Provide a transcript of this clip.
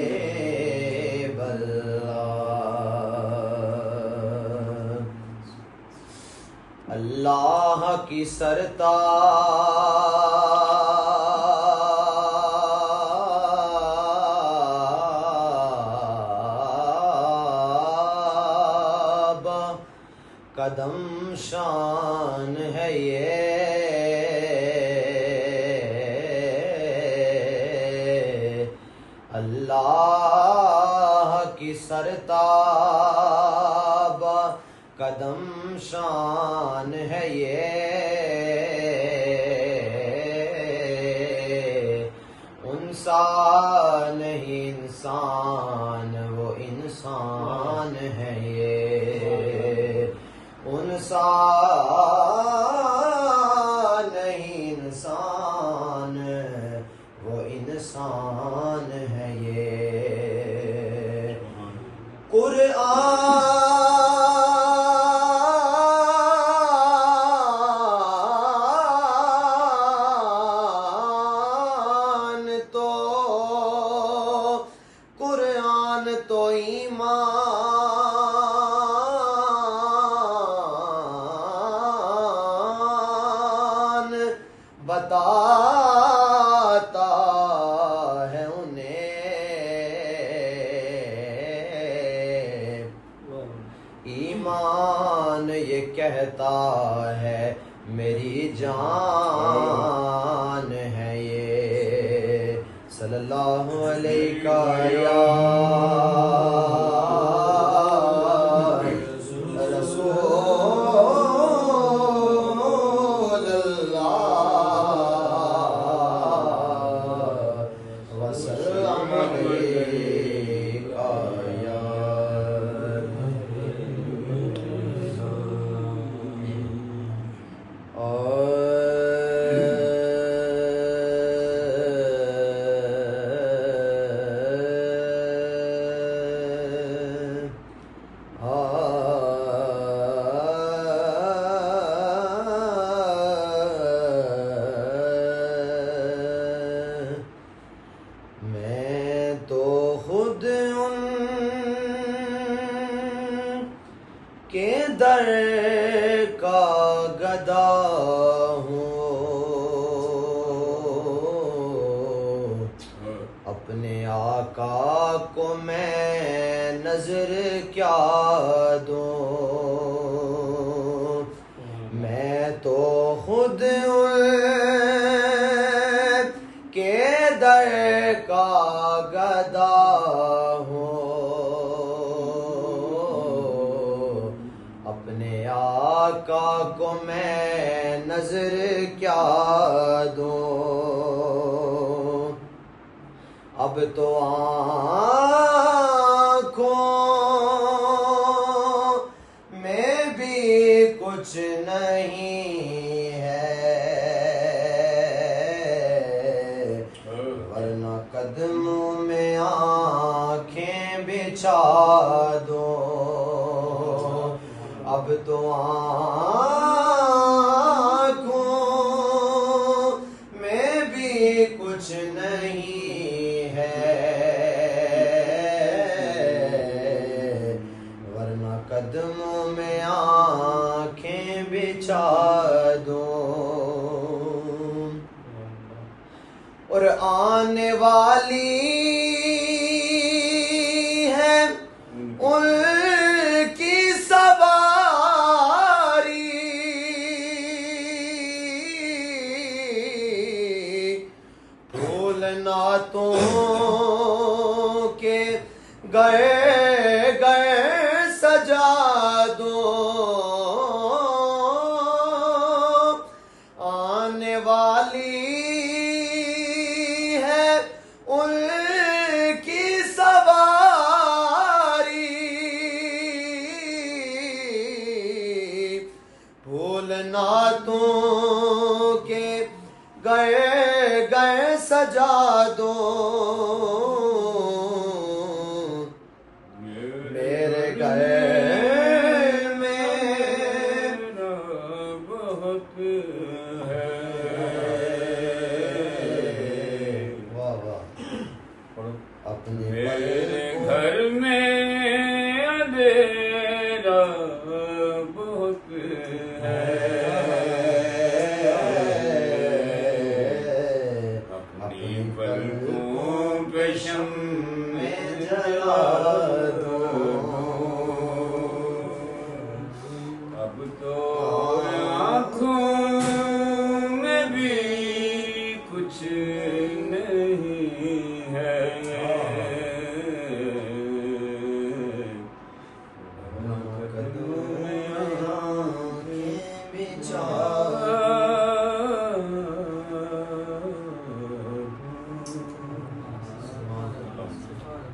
حبیب اللہ اللہ کی سرتاب قدم شان ہے یہ اللہ کی سرتاب قدم شان ہے یہ انسا نہیں انسان وہ انسان ہے یہ انسا نہیں انسان وہ انسان ہے یہ قرآن تو ایمان بتاتا ہے انہیں ایمان یہ کہتا ہے میری جان ہے یہ صلی اللہ علیہ یا رسول اللہ وسلم علیکہ یا میں تو خود ان کے در کا گدا ہوں اپنے آقا کو میں نظر کیا دوں میں تو خود ان کے در کا گدا ہوں اپنے آقا کو میں نظر کیا دوں اب تو آنکھوں میں بھی کچھ نہیں ہے ورنہ قدموں میں آنکھیں بچھا دو اب تو آنکھوں میں بھی کچھ نہیں ہے ورنہ قدموں میں آنکھیں بچھا دوں اور آنے والی ہے ان کی سواری پھول نعتوں کے گئے گئے سجا دو آنے والی ان کی سواری پھول نعتوں کے گئے گئے سجا دو میرے گئے میں بہت ہے ہوں